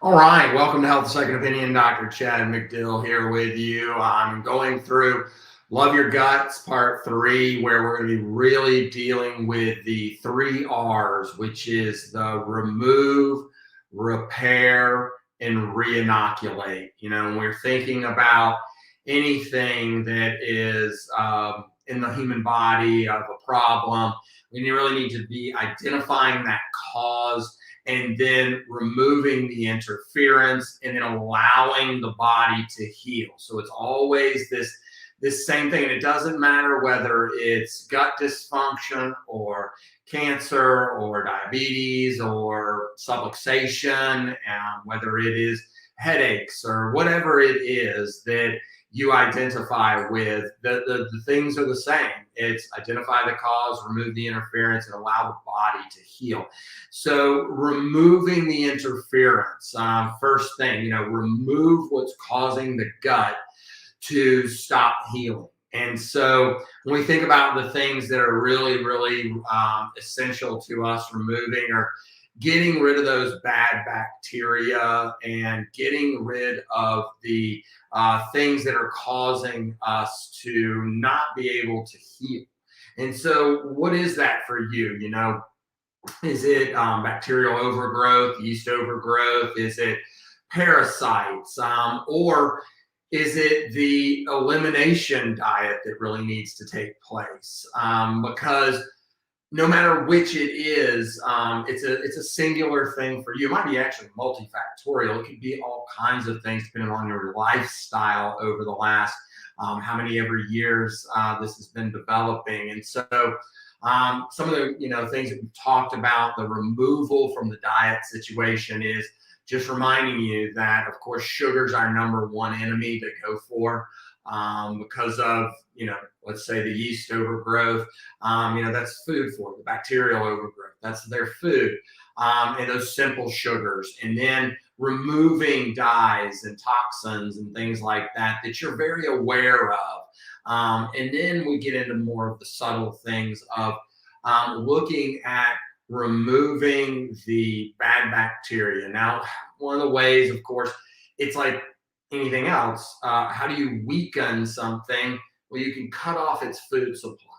All right, welcome to Health Second Opinion. Dr. Chad McDill here with you. I'm going through Love Your Guts Part 3, where we're going to be really dealing with the three R's, which is the remove, repair, and reinoculate. When we're thinking about anything that is in the human body of a problem, we really need to be identifying that cause and then removing the interference and then allowing the body to heal. So it's always this same thing. And it doesn't matter whether it's gut dysfunction or cancer or diabetes or subluxation, whether it is headaches or whatever it is that you identify with, the things are the same. It's identify the cause, remove the interference, and allow the body to heal. So removing the interference, first thing, remove what's causing the gut to stop healing. And so when we think about the things that are really, really essential to us removing, or getting rid of those bad bacteria and getting rid of the things that are causing us to not be able to heal. And so what is that for you? Is it bacterial overgrowth, yeast overgrowth? Is it parasites? Or is it the elimination diet that really needs to take place? Because no matter which it is, it's a singular thing for you. It might be actually multifactorial. It could be all kinds of things depending on your lifestyle over the last how many ever years this has been developing. And so some of the things that we've talked about, the removal from the diet situation, is just reminding you that, of course, sugar's our number one enemy to go for, because of, let's say the yeast overgrowth. That's food for it. The bacterial overgrowth, that's their food. And those simple sugars. And then removing dyes and toxins and things like that you're very aware of. And then we get into more of the subtle things of looking at removing the bad bacteria. Now, one of the ways, of course, it's like anything else. How do you weaken something? Well, you can cut off its food supply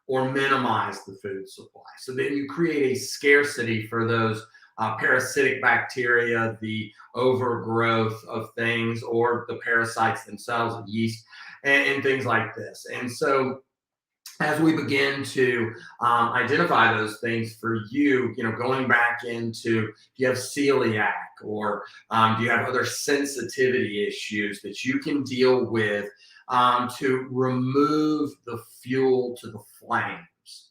or minimize the food supply. So then you create a scarcity for those parasitic bacteria, the overgrowth of things, or the parasites themselves, yeast, and things like this. And so as we begin to identify those things for you, going back into, do you have celiac, or do you have other sensitivity issues that you can deal with to remove the fuel to the flames?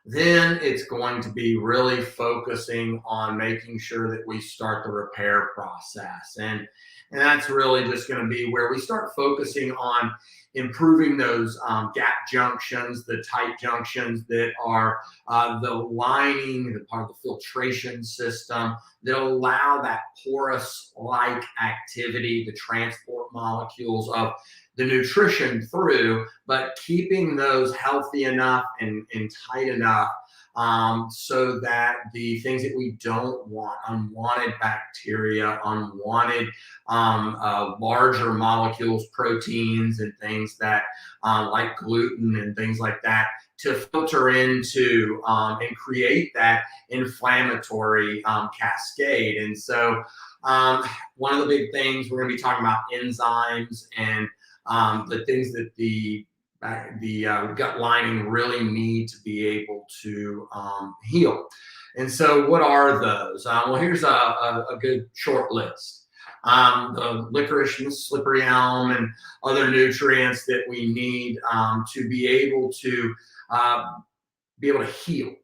Then it's going to be really focusing on making sure that we start the repair process. And that's really just going to be where we start focusing on improving those gap junctions, the tight junctions that are the lining, the part of the filtration system that allow that porous-like activity to transport molecules of the nutrition through, but keeping those healthy enough and tight enough so that the things that we don't want, unwanted bacteria, unwanted larger molecules, proteins, and things that like gluten and things like that, to filter into and create that inflammatory cascade. And so one of the big things we're going to be talking about enzymes and the things that the gut lining really need to be able to heal. And so what are those? Well, here's a good short list. The licorice and slippery elm and other nutrients that we need to be able to heal,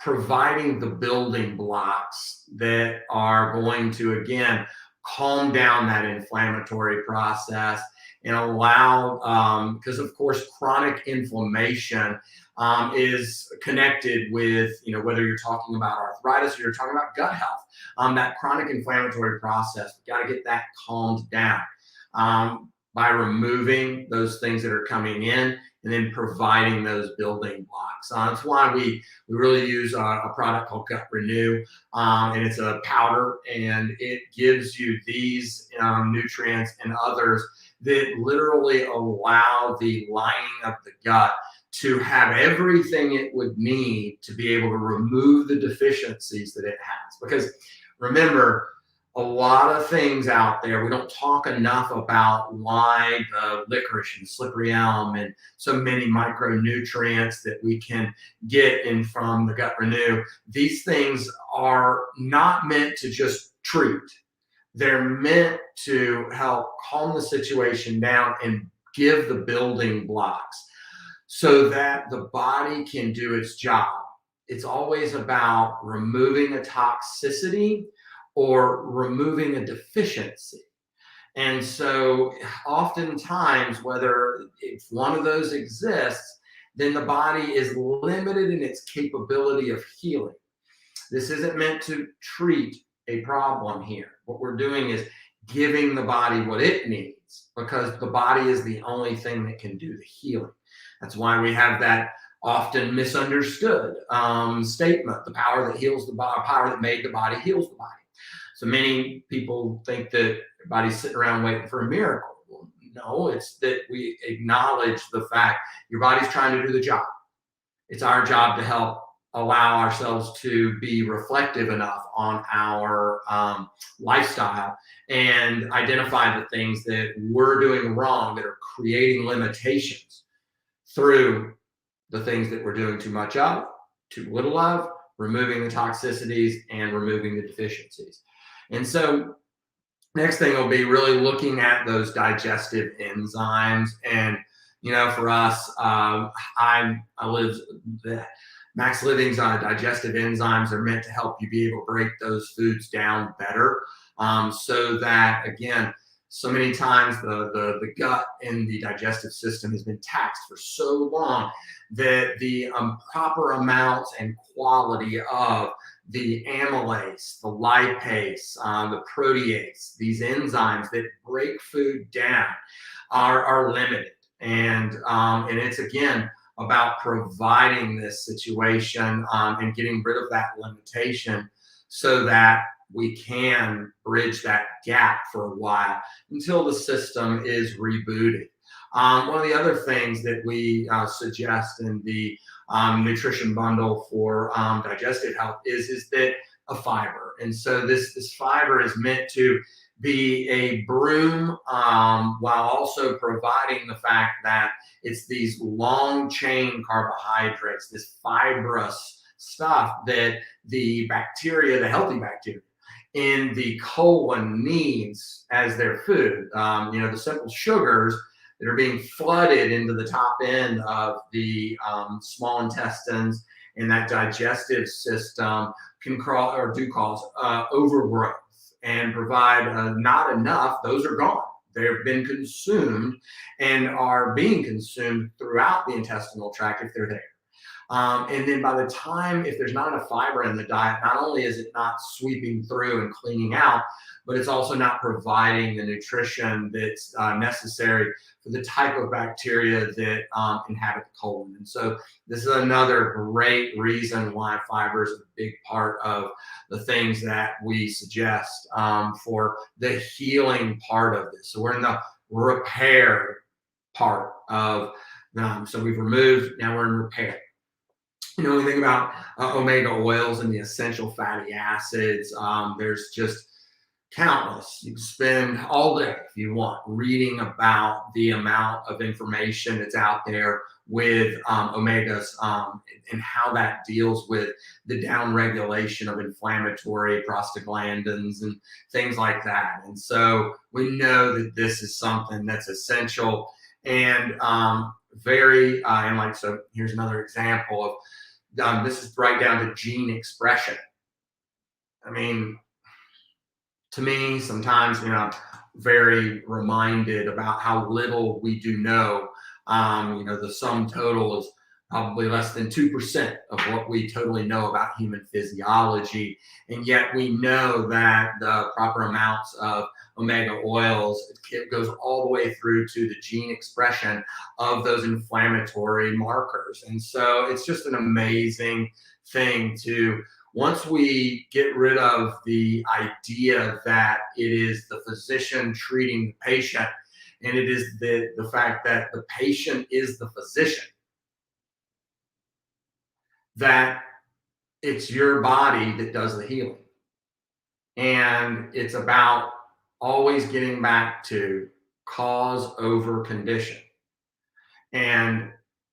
providing the building blocks that are going to, again, calm down that inflammatory process and allow, because of course, chronic inflammation is connected with, whether you're talking about arthritis or you're talking about gut health, that chronic inflammatory process, we've got to get that calmed down. by removing those things that are coming in and then providing those building blocks. That's why we really use a product called Gut Renew, and it's a powder, and it gives you these nutrients and others that literally allow the lining of the gut to have everything it would need to be able to remove the deficiencies that it has. Because remember, a lot of things out there, we don't talk enough about why the licorice and slippery elm and so many micronutrients that we can get in from the Gut Renew. These things are not meant to just treat. They're meant to help calm the situation down and give the building blocks so that the body can do its job. It's always about removing a toxicity or removing a deficiency. And so oftentimes, whether if one of those exists, then the body is limited in its capability of healing. This isn't meant to treat a problem here. What we're doing is giving the body what it needs, because the body is the only thing that can do the healing. That's why we have that often misunderstood statement: the power that heals the body, power that made the body heals the body. So many people think that everybody's sitting around waiting for a miracle. Well, no, it's that we acknowledge the fact your body's trying to do the job. It's our job to help allow ourselves to be reflective enough on our lifestyle and identify the things that we're doing wrong that are creating limitations through the things that we're doing too much of, too little of, removing the toxicities and removing the deficiencies. And so next thing will be really looking at those digestive enzymes. And, you know, for us, I live the Max Living's digestive enzymes are meant to help you be able to break those foods down better, so that, again, so many times the gut and the digestive system has been taxed for so long that the proper amounts and quality of the amylase, the lipase, the protease, these enzymes that break food down are limited. And it's, again, about providing this situation and getting rid of that limitation so that we can bridge that gap for a while until the system is rebooted. One of the other things that we suggest in the nutrition bundle for digestive health is that a fiber. And so this fiber is meant to be a broom while also providing the fact that it's these long chain carbohydrates, this fibrous stuff that the bacteria, the healthy bacteria in the colon needs as their food. The simple sugars that are being flooded into the top end of the small intestines and that digestive system can cause overgrowth and provide not enough. Those are gone. They've been consumed and are being consumed throughout the intestinal tract if they're there. And then by the time, if there's not enough fiber in the diet, not only is it not sweeping through and cleaning out, but it's also not providing the nutrition that's necessary for the type of bacteria that inhabit the colon. And so this is another great reason why fiber is a big part of the things that we suggest for the healing part of this. So we're in the repair part of so we've removed, now we're in repair. When we think about omega oils and the essential fatty acids, there's just countless. You can spend all day, if you want, reading about the amount of information that's out there with omegas and how that deals with the downregulation of inflammatory prostaglandins and things like that. And so we know that this is something that's essential and so here's another example of this is right down to gene expression. I mean, to me, sometimes, I'm very reminded about how little we do know. The sum total is probably less than 2% of what we totally know about human physiology. And yet we know that the proper amounts of omega oils, it goes all the way through to the gene expression of those inflammatory markers. And so it's just an amazing thing to, once we get rid of the idea that it is the physician treating the patient, and it is the fact that the patient is the physician, that it's your body that does the healing. And it's about always getting back to cause over condition and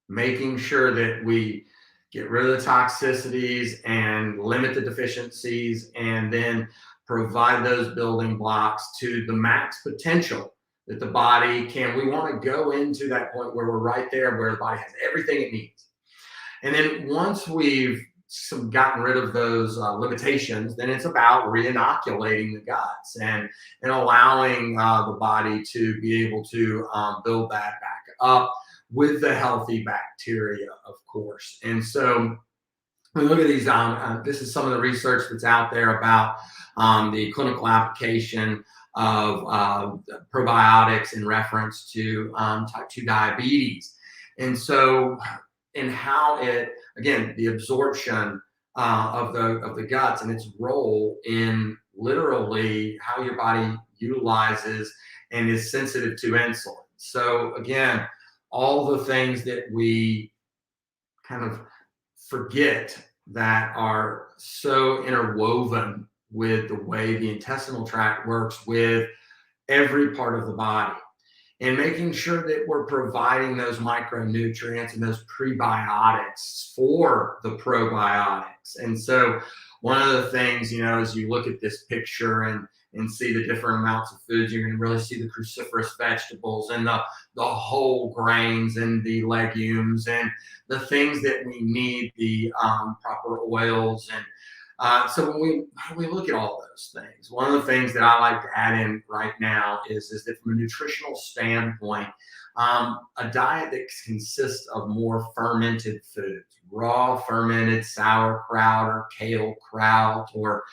making sure that we get rid of the toxicities and limit the deficiencies, and then provide those building blocks to the max potential that the body can. We want to go into that point where we're right there, where the body has everything it needs. And then once we've gotten rid of those limitations, then it's about re-inoculating the guts and allowing the body to be able to build that back up with the healthy bacteria, of course. And so when we look at these, this is some of the research that's out there about the clinical application of probiotics in reference to type 2 diabetes. And so, and how it, again, the absorption of the guts and its role in literally how your body utilizes and is sensitive to insulin. So again, all the things that we kind of forget that are so interwoven with the way the intestinal tract works with every part of the body, and making sure that we're providing those micronutrients and those prebiotics for the probiotics. And so one of the things, you know, as you look at this picture and see the different amounts of foods, you're going to really see the cruciferous vegetables and the whole grains and the legumes and the things that we need, the proper oils. And so when we look at all those things, one of the things that I like to add in right now is that from a nutritional standpoint, a diet that consists of more fermented foods, raw fermented sauerkraut or kale kraut or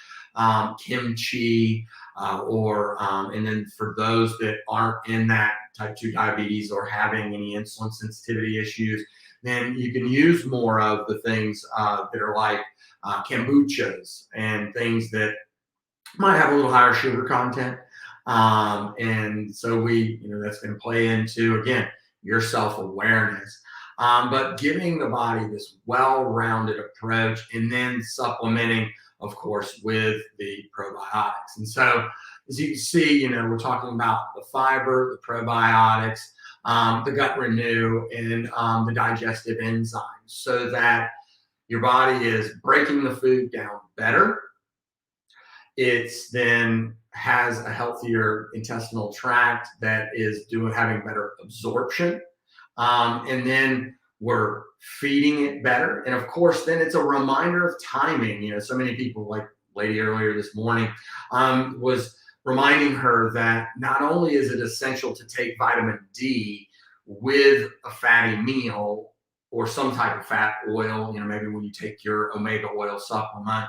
kimchi, and then for those that aren't in that type 2 diabetes or having any insulin sensitivity issues, then you can use more of the things that are like kombuchas and things that might have a little higher sugar content. And so that's going to play into, again, your self-awareness. But giving the body this well-rounded approach and then supplementing, of course, with the probiotics. And so as you can see, we're talking about the fiber, the probiotics, the gut renew, and the digestive enzymes, so that your body is breaking the food down better. It's then has a healthier intestinal tract that is having better absorption. And then we're feeding it better. And of course, then it's a reminder of timing. So many people, like lady earlier this morning, was reminding her that not only is it essential to take vitamin D with a fatty meal or some type of fat oil, maybe when you take your omega oil supplement,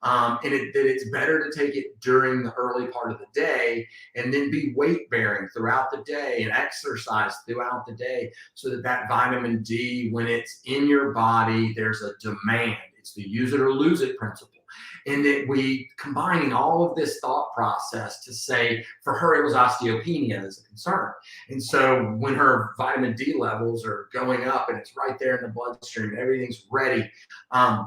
and that it's better to take it during the early part of the day and then be weight bearing throughout the day and exercise throughout the day, so that vitamin D, when it's in your body, there's a demand. It's the use it or lose it principle. And that we combining all of this thought process to say, for her, it was osteopenia as a concern. And so when her vitamin D levels are going up and it's right there in the bloodstream, everything's ready, and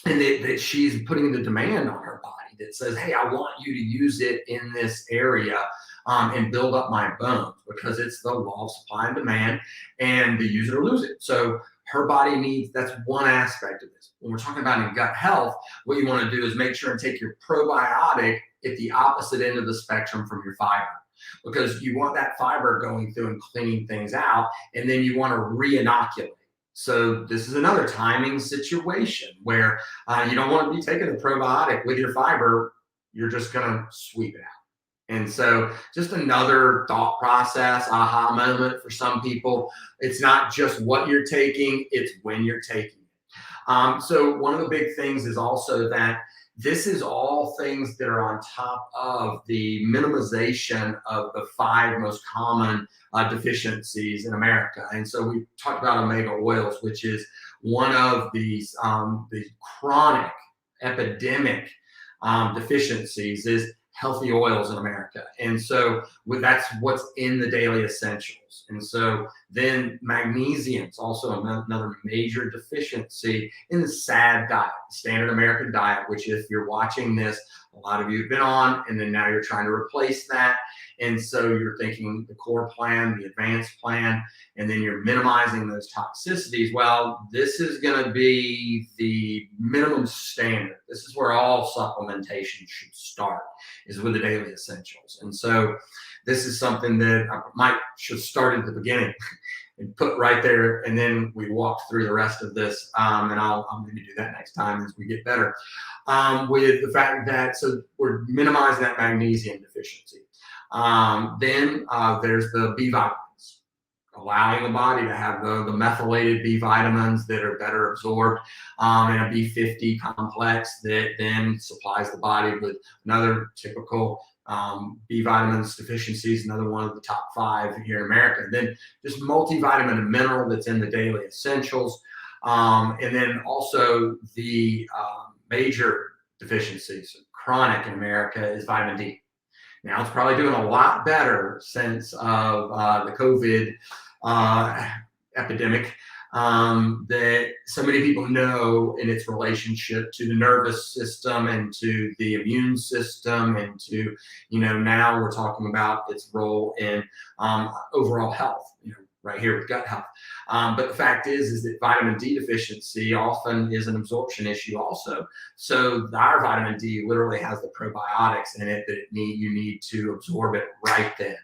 that she's putting the demand on her body that says, hey, I want you to use it in this area and build up my bones, because it's the law of supply and demand and the use it or lose it. So her body needs, that's one aspect of this. When we're talking about in gut health, what you want to do is make sure and take your probiotic at the opposite end of the spectrum from your fiber, because you want that fiber going through and cleaning things out, and then you want to re-inoculate. So this is another timing situation where you don't want to be taking the probiotic with your fiber. You're just going to sweep it out. And so just another thought process, aha moment for some people. It's not just what you're taking, it's when you're taking it. So one of the big things is also that this is all things that are on top of the minimization of the 5 most common deficiencies in America. And so we talked about omega oils, which is one of these the chronic epidemic deficiencies is healthy oils in America. And so that's what's in the daily essentials. And so then magnesium is also another major deficiency in the SAD diet, the standard American diet, which if you're watching this, a lot of you have been on, and then now you're trying to replace that. And so you're thinking the core plan, the advanced plan, and then you're minimizing those toxicities. Well, this is going to be the minimum standard. This is where all supplementation should start, is with the daily essentials. And so this is something that I might should start at the beginning and put right there, and then we walk through the rest of this, and I'll maybe do that next time as we get better, with the fact that so we're minimizing that magnesium deficiency. Then there's the B vitamins, allowing the body to have the methylated B vitamins that are better absorbed in a B50 complex that then supplies the body with another typical B vitamins deficiencies, another one of the top 5 here in America. Then just multivitamin and mineral that's in the daily essentials. And then also the major deficiencies, chronic in America, is vitamin D. Now it's probably doing a lot better since the COVID epidemic that so many people know in its relationship to the nervous system and to the immune system and to, now we're talking about its role in overall health, right here with gut health. But the fact is that vitamin D deficiency often is an absorption issue also. So our vitamin D literally has the probiotics in it that you need to absorb it right then.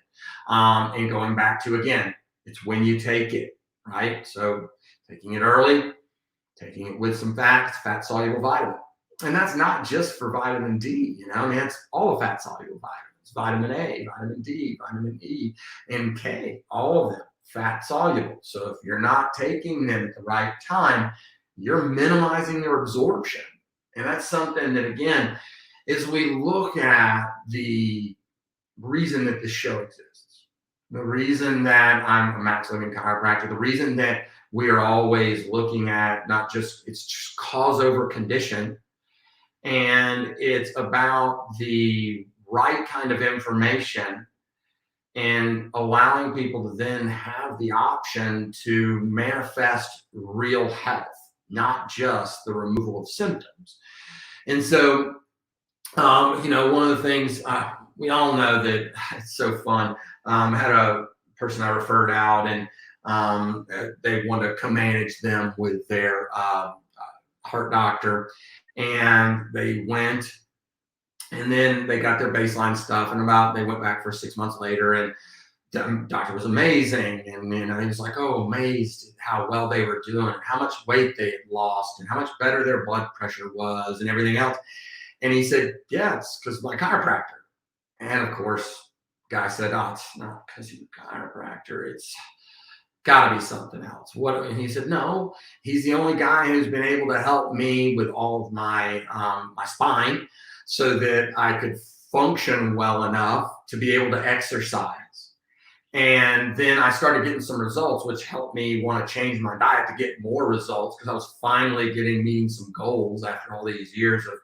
And going back to, again, it's when you take it, right? So taking it early, taking it with some fat soluble vitamin. And that's not just for vitamin D, it's all the fat soluble vitamins, vitamin A, vitamin D, vitamin E, and K, all of them fat soluble. So if you're not taking them at the right time, you're minimizing their absorption. And that's something that, again, as we look at the reason that this show exists, the reason that I'm a Max Living chiropractor, the reason that we are always looking at it's just cause over condition, and it's about the right kind of information and allowing people to then have the option to manifest real health, not just the removal of symptoms. And so, one of the things we all know that it's so fun. I had a person I referred out, and they wanted to co-manage them with their heart doctor, and they went. And then they got their baseline stuff, and they went back for 6 months later, and the doctor was amazing. And, he was like, amazed at how well they were doing, how much weight they had lost, and how much better their blood pressure was, and everything else. And he said, yeah, it's because of my chiropractor. And of course, guy said, it's not because you're a chiropractor. It's got to be something else. What? And he said, no, he's the only guy who's been able to help me with all of my my spine, so that I could function well enough to be able to exercise. And then I started getting some results, which helped me want to change my diet to get more results, because I was finally meeting some goals after all these years of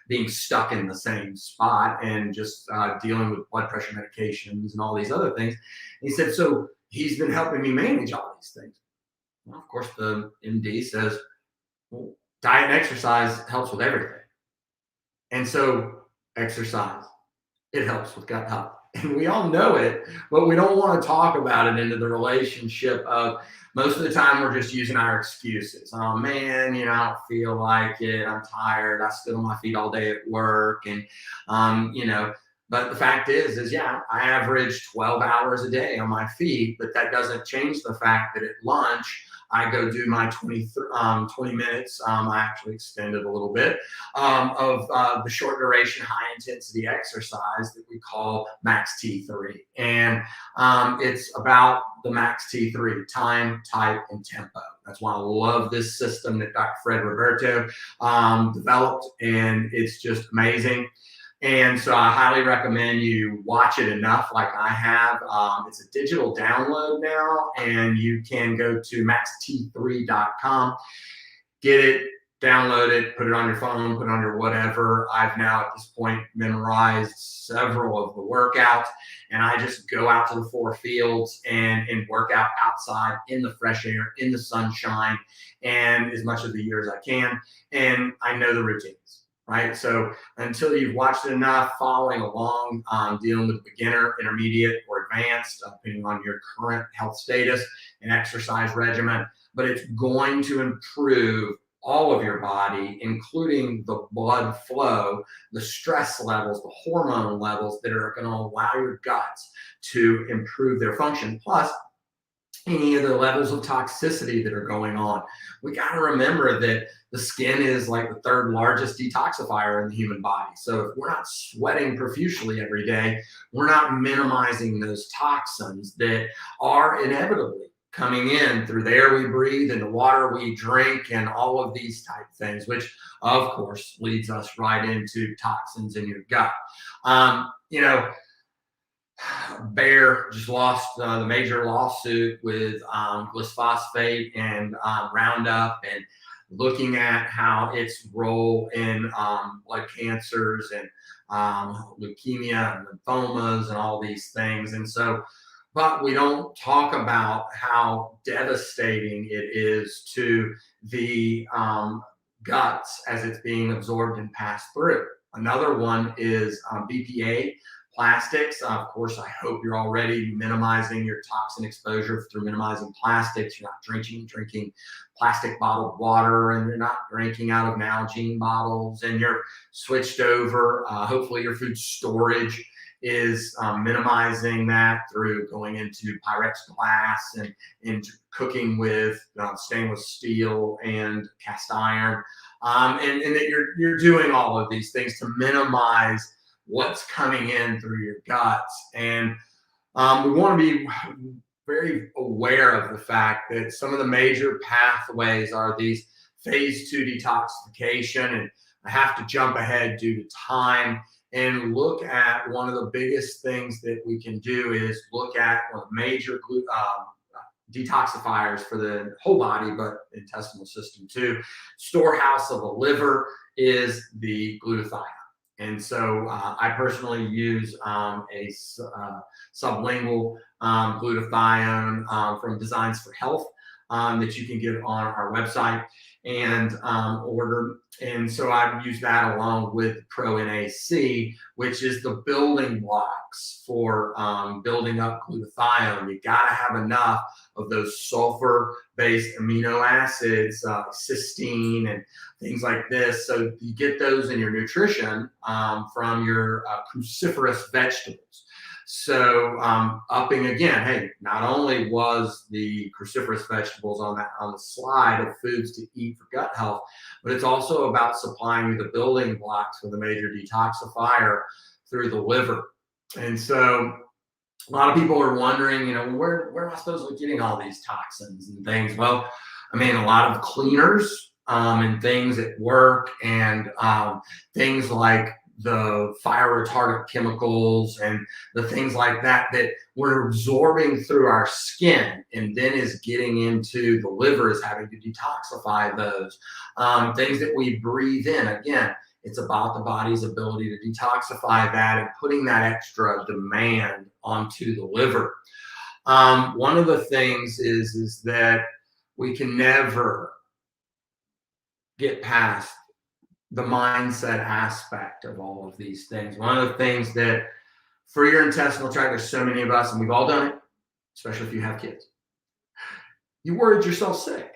being stuck in the same spot and just dealing with blood pressure medications and all these other things. And he said, so he's been helping me manage all these things. Well, of course, the MD says, well, diet and exercise helps with everything. And so exercise, it helps with gut health. And we all know it, but we don't want to talk about it into the relationship of, most of the time we're just using our excuses. Oh man, I don't feel like it. I'm tired. I stood on my feet all day at work. And, but the fact is, I average 12 hours a day on my feet, but that doesn't change the fact that at lunch, I go do my 20 minutes. I actually extended a little bit of the short duration, high intensity exercise that we call Max T3. And it's about the Max T3, time, type, and tempo. That's why I love this system that Dr. Fred Roberto developed, and it's just amazing. And so I highly recommend you watch it enough like I have. It's a digital download now, and you can go to maxt3.com, get it, download it, put it on your phone, put it on your whatever. I've now at this point memorized several of the workouts, and I just go out to the 4 fields and work out outside in the fresh air, in the sunshine, and as much of the year as I can. And I know the routines. Right. So until you've watched it enough, following along, dealing with beginner, intermediate, or advanced, depending on your current health status and exercise regimen, but it's going to improve all of your body, including the blood flow, the stress levels, the hormone levels that are going to allow your guts to improve their function. Plus, any of the levels of toxicity that are going on. We got to remember that the skin is like the 3rd largest detoxifier in the human body. So if we're not sweating profusely every day, we're not minimizing those toxins that are inevitably coming in through the air we breathe and the water we drink and all of these type things, which of course leads us right into toxins in your gut. You know, Bayer just lost the major lawsuit with glyphosate and Roundup, and looking at how its role in blood cancers and leukemia and lymphomas and all these things. And so, but we don't talk about how devastating it is to the guts as it's being absorbed and passed through. Another one is BPA. Plastics, of course, I hope you're already minimizing your toxin exposure through minimizing plastics. You're not drinking plastic bottled water, and you're not drinking out of Nalgene bottles, and you're switched over. Hopefully your food storage is minimizing that through going into Pyrex glass and cooking with stainless steel and cast iron, and that you're doing all of these things to minimize what's coming in through your guts. And we want to be very aware of the fact that some of the major pathways are these phase 2 detoxification. And I have to jump ahead due to time and look at one of the biggest things that we can do is look at one of the major detoxifiers for the whole body, but intestinal system too. Storehouse of the liver is the glutathione. And so I personally use a sublingual glutathione from Designs for Health that you can get on our website and order. And so I've used that along with Pro NAC, which is the building blocks for building up glutathione. You got to have enough of those sulfur-based amino acids, cysteine, and things like this. So you get those in your nutrition from your cruciferous vegetables. So upping again, hey, not only was the cruciferous vegetables on the slide of foods to eat for gut health, but it's also about supplying you the building blocks for the major detoxifier through the liver. And so a lot of people are wondering, where am I supposed to be getting all these toxins and things? Well, I mean, a lot of cleaners and things at work, and things like the fire retardant chemicals and the things like that we're absorbing through our skin, and then is getting into the liver, is having to detoxify those things that we breathe in. Again, it's about the body's ability to detoxify that and putting that extra demand onto the liver. One of the things is that we can never get past the mindset aspect of all of these things. One of the things that for your intestinal tract, there's so many of us, and we've all done it, especially if you have kids. You worried yourself sick.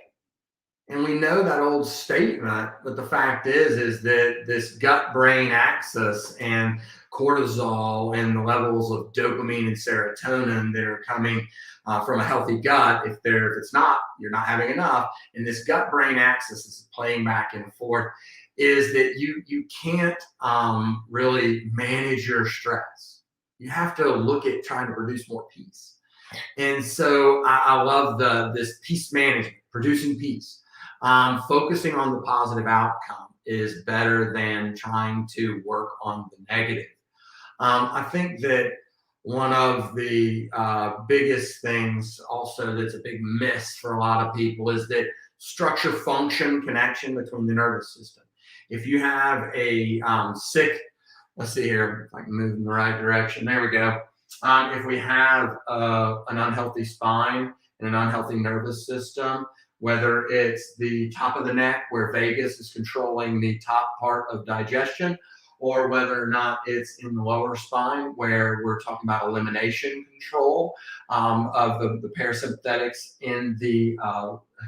And we know that old statement, but the fact is that this gut-brain axis and cortisol and the levels of dopamine and serotonin that are coming from a healthy gut. If it's not, you're not having enough. And this gut-brain axis is playing back and forth. Is that you can't really manage your stress. You have to look at trying to produce more peace. And so I love this peace management, producing peace. Focusing on the positive outcome is better than trying to work on the negative. I think that one of the biggest things also that's a big miss for a lot of people is that structure function connection between the nervous system. If you have a sick, let's see here, if I can move in the right direction. There we go. If we have an unhealthy spine and an unhealthy nervous system, whether it's the top of the neck where vagus is controlling the top part of digestion, or whether or not it's in the lower spine where we're talking about elimination control of the parasympathetics in the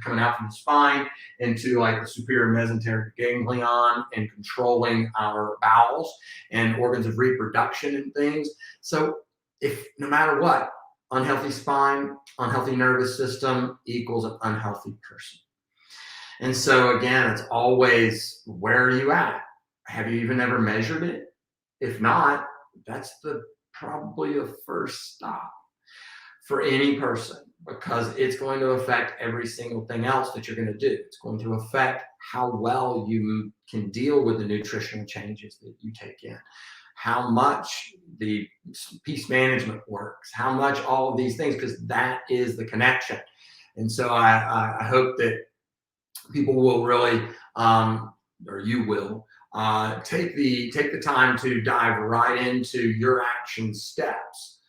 coming out from the spine into like the superior mesenteric ganglion and controlling our bowels and organs of reproduction and things. So if no matter what, unhealthy spine, unhealthy nervous system equals an unhealthy person. And so again, it's always, where are you at? Have you even ever measured it? If not, that's probably a first stop for any person, because it's going to affect every single thing else that you're going to do. It's going to affect how well you can deal with the nutritional changes that you take in, how much the peace management works, how much all of these things, because that is the connection. And so I hope that people will really, or you will, take the time to dive right into your action steps.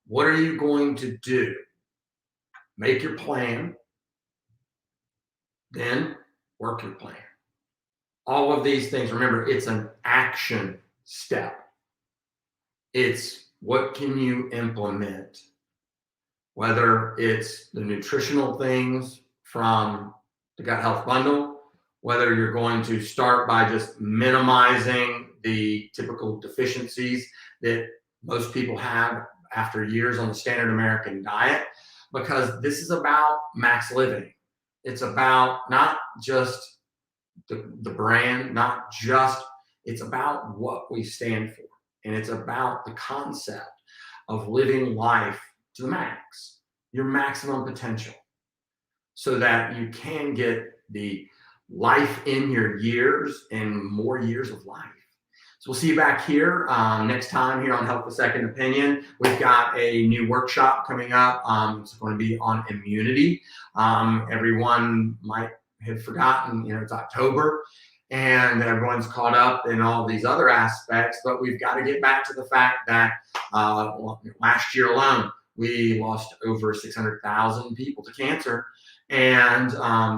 What are you going to do? Make your plan, then work your plan. All of these things, remember, it's an action step. It's what can you implement, whether it's the nutritional things from the Gut Health Bundle, whether you're going to start by just minimizing the typical deficiencies that most people have after years on the standard American diet, because this is about max living. It's about not just the brand, not just, it's about what we stand for. And it's about the concept of living life to the max, your maximum potential, so that you can get the life in your years and more years of life. So we'll see you back here next time here on Health with Second Opinion. We've got a new workshop coming up. It's going to be on immunity. Everyone might have forgotten, it's October and everyone's caught up in all these other aspects, but we've got to get back to the fact that last year alone, we lost over 600,000 people to cancer. And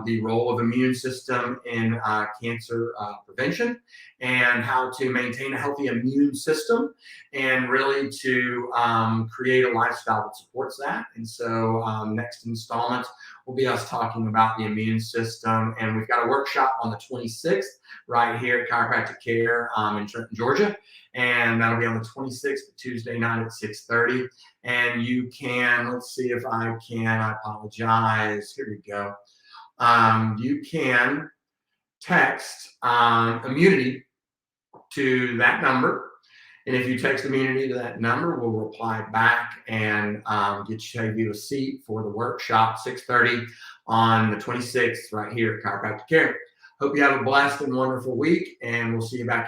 the role of immune system in cancer prevention, and how to maintain a healthy immune system, and really to create a lifestyle that supports that. And so next installment will be us talking about the immune system. And we've got a workshop on the 26th right here at Chiropractic Care in Trenton, Georgia. And that'll be on the 26th, Tuesday night at 6:30. And you can, let's see if I apologize. Here we go. You can text immunity to that number. And if you text immunity to that number, we'll reply back and save you a seat for the workshop, 6:30 on the 26th, right here at Chiropractic Care. Hope you have a blessed and wonderful week, and we'll see you back here.